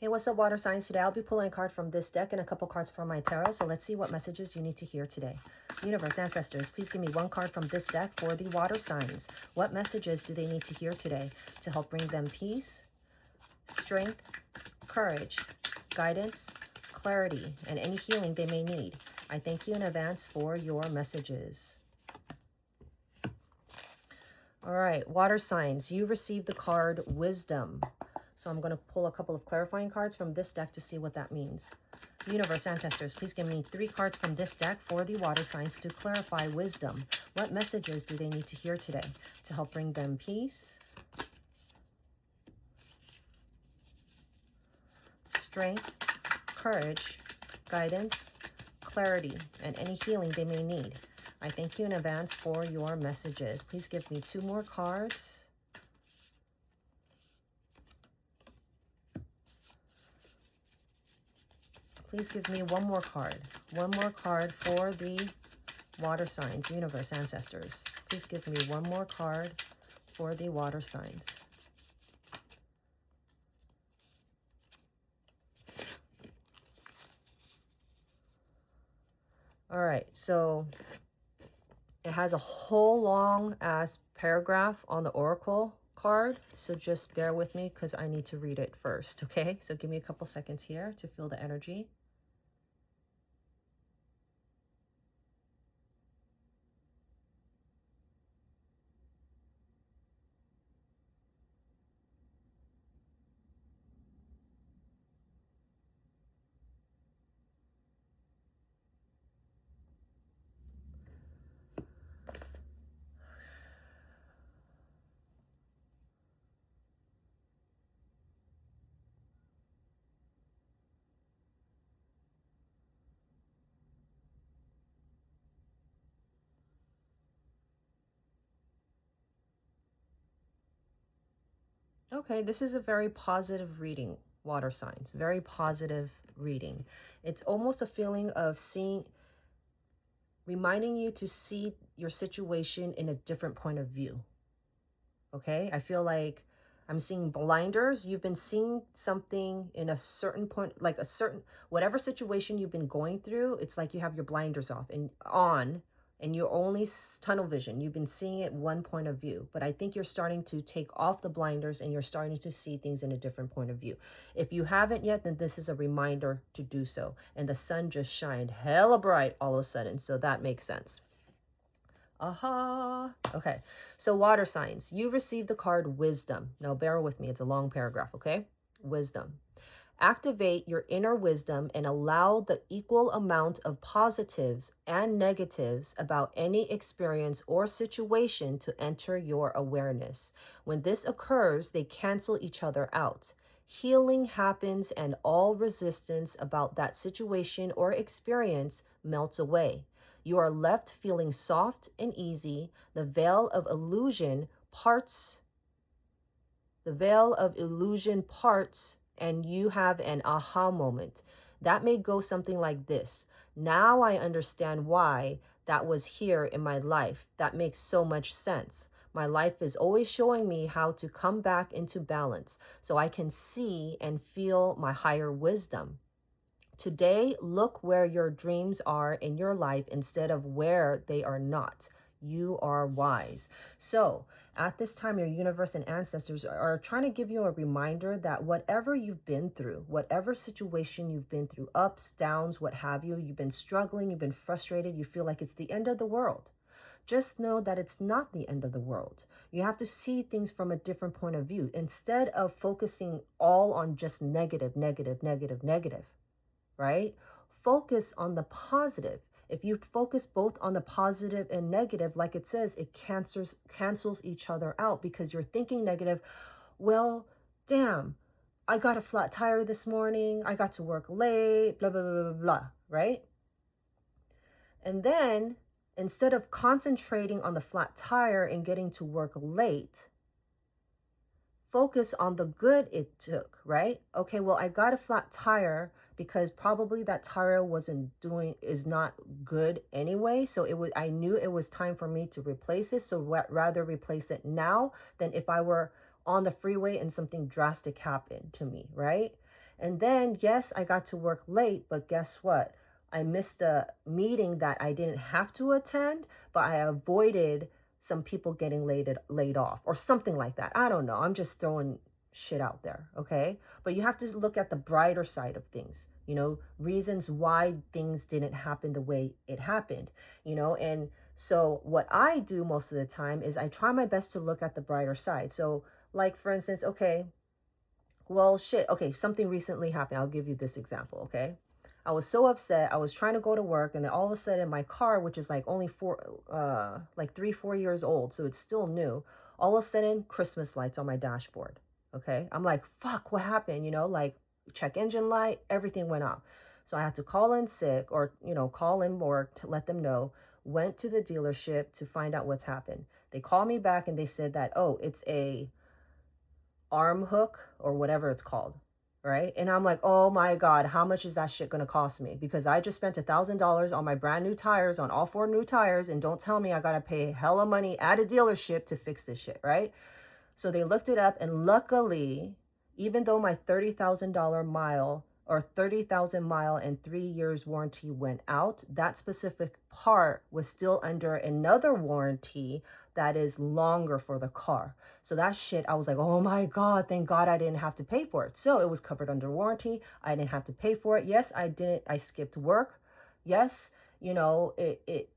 Hey, what's up, water signs? Today I'll be pulling a card from this deck and a couple cards from my tarot. So let's see what messages you need to hear today. Universe, ancestors, please give me one card from this deck for the water signs. What messages do they need to hear today to help bring them peace, strength, courage, guidance, clarity, and any healing they may need? I thank you in advance for your messages. All right, water signs, you received the card Wisdom. So I'm going to pull a couple of clarifying cards from this deck to see what that means. Universe, ancestors, please give me 3 cards from this deck for the water signs to clarify wisdom. What messages do they need to hear today to help bring them peace, strength, courage, guidance, clarity, and any healing they may need? I thank you in advance for your messages. Please give me 2 more cards. Please give me 1 more card. 1 more card for the water signs. Universe, ancestors, please give me 1 more card for the water signs. All right, so it has a whole long ass paragraph on the oracle card. So just bear with me because I need to read it first, okay? So give me a couple seconds here to feel the energy. Okay, this is a very positive reading, water signs. Very positive reading. It's almost a feeling of reminding you to see your situation in a different point of view. Okay, I feel like I'm seeing blinders. You've been seeing something in a certain point, like whatever situation you've been going through, it's like you have your blinders off and on, and you're only tunnel vision. You've been seeing it one point of view, but I think you're starting to take off the blinders and you're starting to see things in a different point of view. If you haven't yet, then this is a reminder to do so. And the sun just shined hella bright all of a sudden, so that makes sense. Aha. Okay, so water signs, you received the card Wisdom. Now bear with me, it's a long paragraph, okay? Wisdom. Activate your inner wisdom and allow the equal amount of positives and negatives about any experience or situation to enter your awareness. When this occurs, they cancel each other out. Healing happens and all resistance about that situation or experience melts away. You are left feeling soft and easy. The veil of illusion parts. And you have an aha moment. That may go something like this. Now I understand why that was here in my life. That makes so much sense. My life is always showing me how to come back into balance so I can see and feel my higher wisdom. Today, look where your dreams are in your life instead of where they are not. You are wise. So at this time, your universe and ancestors are trying to give you a reminder that whatever you've been through, whatever situation you've been through, ups, downs, what have you, you've been struggling, you've been frustrated, you feel like it's the end of the world. Just know that it's not the end of the world. You have to see things from a different point of view instead of focusing all on just negative, right? Focus on the positive. If you focus both on the positive and negative, like it says, it cancels each other out because you're thinking negative. Well, damn, I got a flat tire this morning. I got to work late, blah, blah, blah, blah, blah, right? And then instead of concentrating on the flat tire and getting to work late, focus on the good it took, right? Okay, well, I got a flat tire because probably that tire is not good anyway. So I knew it was time for me to replace it. So rather replace it now than if I were on the freeway and something drastic happened to me, right? And then, yes, I got to work late, but guess what? I missed a meeting that I didn't have to attend, but I avoided some people getting laid off or something like that. I don't know. I'm just throwing shit out there, okay? But you have to look at the brighter side of things, reasons why things didn't happen the way it happened, and so what I do most of the time is I try my best to look at the brighter side. So like for instance, okay, well, shit. Okay, something recently happened. I'll give you this example, okay? I was so upset. I was trying to go to work, and then all of a sudden my car, which is like only like 3, 4 years old, so it's still new, all of a sudden Christmas lights on my dashboard. Okay. I'm like, fuck, what happened? Like check engine light, everything went off. So I had to call in sick or, call in work to let them know, went to the dealership to find out what's happened. They called me back and they said that, oh, it's a arm hook or whatever it's called, right? And I'm like, oh my God, how much is that shit gonna cost me? Because I just spent $1,000 on my brand new tires, on all 4 new tires, and don't tell me I gotta pay hella money at a dealership to fix this shit, right? So they looked it up, and luckily, even though my $30,000 mile or 30,000 mile and 3 years warranty went out, that specific part was still under another warranty that is longer for the car. So that shit, I was like, oh my God, thank God I didn't have to pay for it. So it was covered under warranty. I didn't have to pay for it. Yes, I skipped work. Yes, it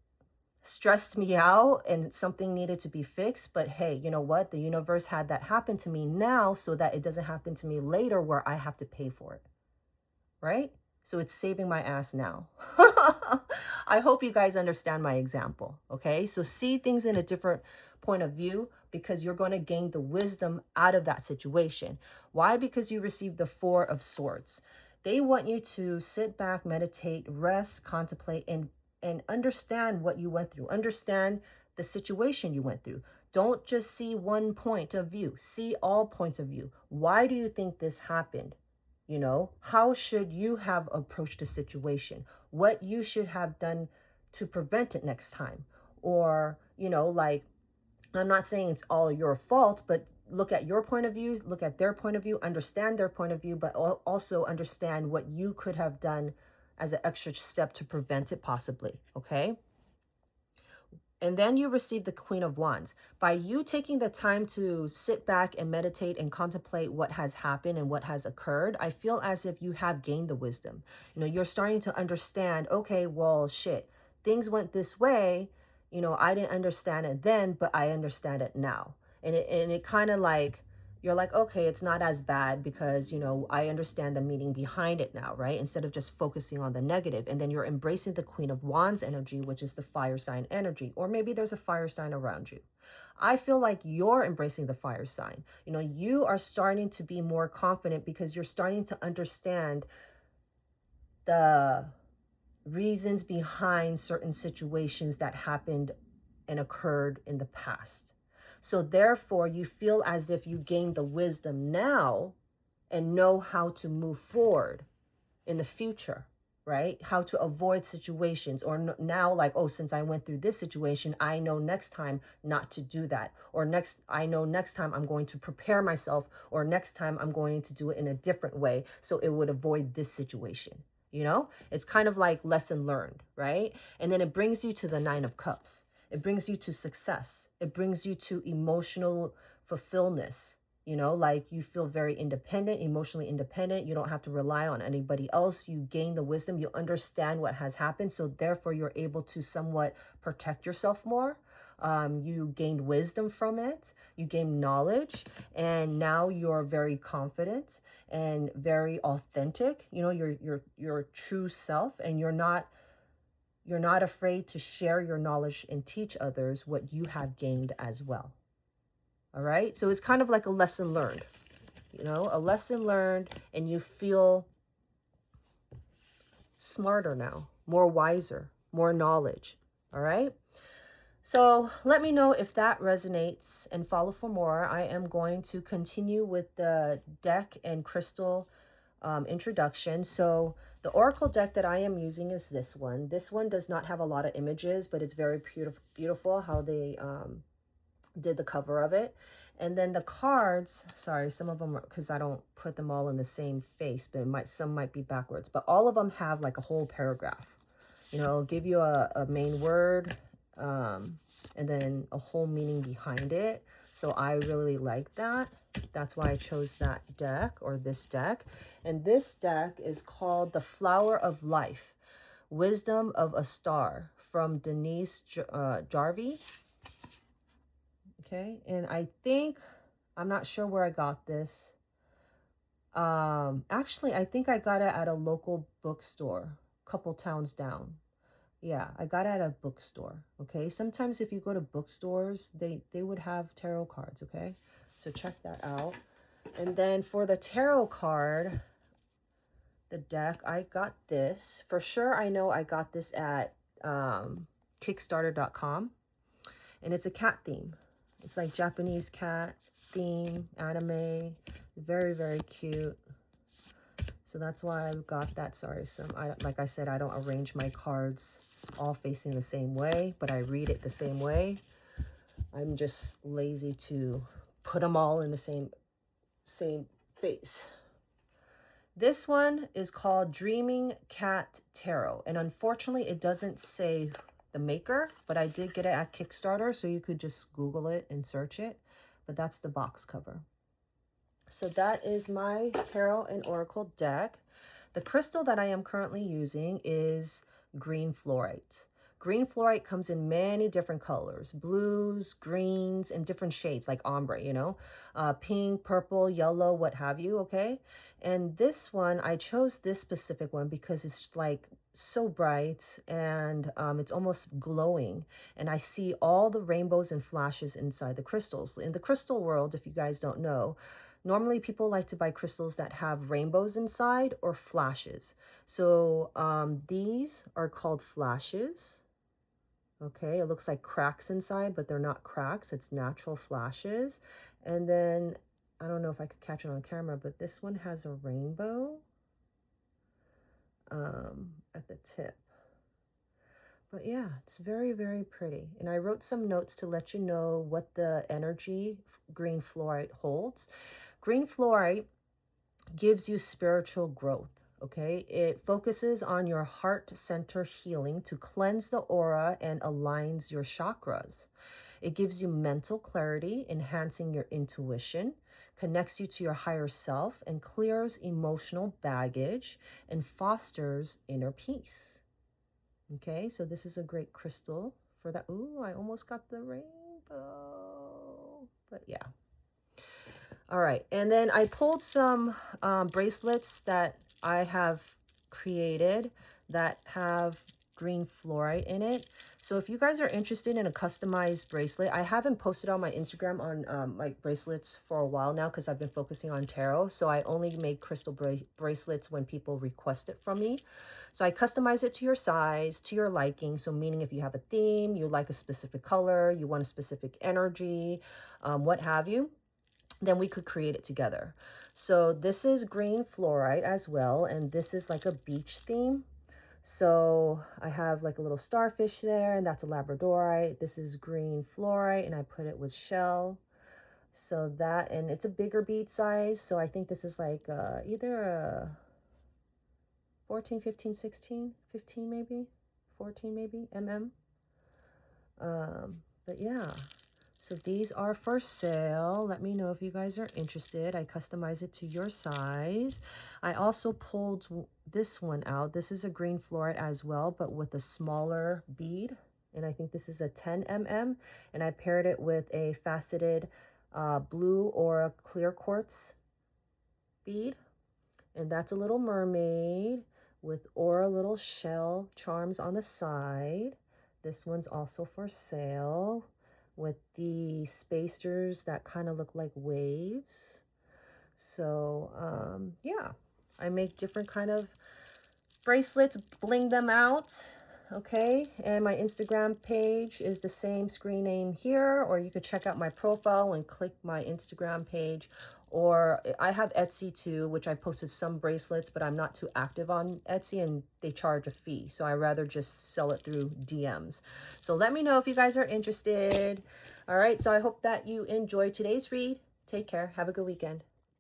stressed me out and something needed to be fixed. But hey, you know what? The universe had that happen to me now so that it doesn't happen to me later where I have to pay for it. Right? So it's saving my ass now. I hope you guys understand my example. Okay. So see things in a different point of view because you're going to gain the wisdom out of that situation. Why? Because you received the 4 of Swords. They want you to sit back, meditate, rest, contemplate, and understand what you went through. Understand the situation you went through. Don't just see one point of view. See all points of view. Why do you think this happened? How should you have approached the situation? What you should have done to prevent it next time? Or, like, I'm not saying it's all your fault, but look at your point of view, look at their point of view, understand their point of view, but also understand what you could have done as an extra step to prevent it possibly, okay? And then you receive the Queen of Wands. By you taking the time to sit back and meditate and contemplate what has happened and what has occurred, I feel as if you have gained the wisdom. You're starting to understand, okay, well, shit, things went this way. I didn't understand it then, but I understand it now. And it kind of like, you're like, okay, it's not as bad because, I understand the meaning behind it now, right? Instead of just focusing on the negative. And then you're embracing the Queen of Wands energy, which is the fire sign energy. Or maybe there's a fire sign around you. I feel like you're embracing the fire sign. You are starting to be more confident because you're starting to understand the reasons behind certain situations that happened and occurred in the past. So therefore, you feel as if you gain the wisdom now and know how to move forward in the future, right? How to avoid situations or now like, oh, since I went through this situation, I know next time not to do that. Or I know next time I'm going to prepare myself or next time I'm going to do it in a different way so it would avoid this situation. It's kind of like lesson learned, right? And then it brings you to the 9 of Cups. It brings you to success. It brings you to emotional fulfillment. Like you feel very independent, emotionally independent. You don't have to rely on anybody else. You gain the wisdom. You understand what has happened. So therefore, you're able to somewhat protect yourself more. You gained wisdom from it. You gained knowledge. And now you're very confident and very authentic. Your true self. And you're not afraid to share your knowledge and teach others what you have gained as well. All right. So it's kind of like a lesson learned, a lesson learned, and you feel smarter now, more wiser, more knowledge. All right. So let me know if that resonates and follow for more. I am going to continue with the deck and crystal introduction. So the oracle deck that I am using is this one. This one does not have a lot of images, but it's very beautiful how they did the cover of it. And then the cards, sorry, some of them are, because I don't put them all in the same face, but some might be backwards. But all of them have like a whole paragraph. You know, it'll give you a main word, and then a whole meaning behind it. So I really like that. That's why I chose that deck, or this deck. And this deck is called The Flower of Life, Wisdom of a Star, from Denise Jarvie. Okay, and I think, I'm not sure where I got this. Actually, I think I got it at a local bookstore, a couple towns down. Yeah, I got it at a bookstore. Okay, sometimes if you go to bookstores, they would have tarot cards. Okay, so check that out. And then for the tarot card, the deck, I got this for sure. I know I got this at Kickstarter.com, and it's a cat theme. It's like Japanese cat theme, anime, very, very cute. So that's why I got that. Sorry, like I said, I don't arrange my cards all facing the same way, but I read it the same way. I'm just lazy to put them all in the same face. This one is called Dreaming Cat Tarot, and unfortunately it doesn't say the maker, but I did get it at Kickstarter, so you could just Google it and search it. But that's the box cover. So that is my tarot and oracle deck. The crystal that I am currently using is green fluorite. Green fluorite comes in many different colors, blues, greens, and different shades like ombre, you know, pink, purple, yellow, what have you, okay? And this one, I chose this specific one because it's like so bright, and it's almost glowing, and I see all the rainbows and flashes inside the crystals. In the crystal world, if you guys don't know, normally people like to buy crystals that have rainbows inside or flashes. So these are called flashes. Okay, it looks like cracks inside, but they're not cracks. It's natural flashes. And then, I don't know if I could catch it on camera, but this one has a rainbow at the tip. But yeah, it's very, very pretty. And I wrote some notes to let you know what the energy green fluorite holds. Green fluorite gives you spiritual growth. Okay, it focuses on your heart center healing to cleanse the aura and aligns your chakras. It gives you mental clarity, enhancing your intuition, connects you to your higher self, and clears emotional baggage and fosters inner peace. Okay, so this is a great crystal for that. Ooh, I almost got the rainbow, but yeah. All right, and then I pulled some bracelets that I have created that have green fluorite in it. So if you guys are interested in a customized bracelet, I haven't posted on my Instagram on my bracelets for a while now because I've been focusing on tarot. So I only make crystal bracelets when people request it from me. So I customize it to your size, to your liking. So meaning if you have a theme, you like a specific color, you want a specific energy, what have you, then we could create it together. So this is green fluorite as well, and this is like a beach theme. So I have like a little starfish there, and that's a labradorite. This is green fluorite, and I put it with shell. So that, and it's a bigger bead size, so I think this is like either a 14, 15, 16, 15 maybe, 14 maybe, but yeah. So these are for sale. Let me know if you guys are interested. I customize it to your size. I also pulled this one out. This is a green fluorite as well, but with a smaller bead. And I think this is a 10 mm. And I paired it with a faceted blue or a clear quartz bead. And that's a little mermaid with aura little shell charms on the side. This one's also for sale, with the spacers that kind of look like waves. So yeah, I make different kind of bracelets, bling them out. Okay, and my Instagram page is the same screen name here, or you could check out my profile and click my Instagram page, Or I have Etsy too, which I posted some bracelets, but I'm not too active on Etsy and they charge a fee. So I rather just sell it through DMs. So let me know if you guys are interested. All right. So I hope that you enjoyed today's read. Take care. Have a good weekend.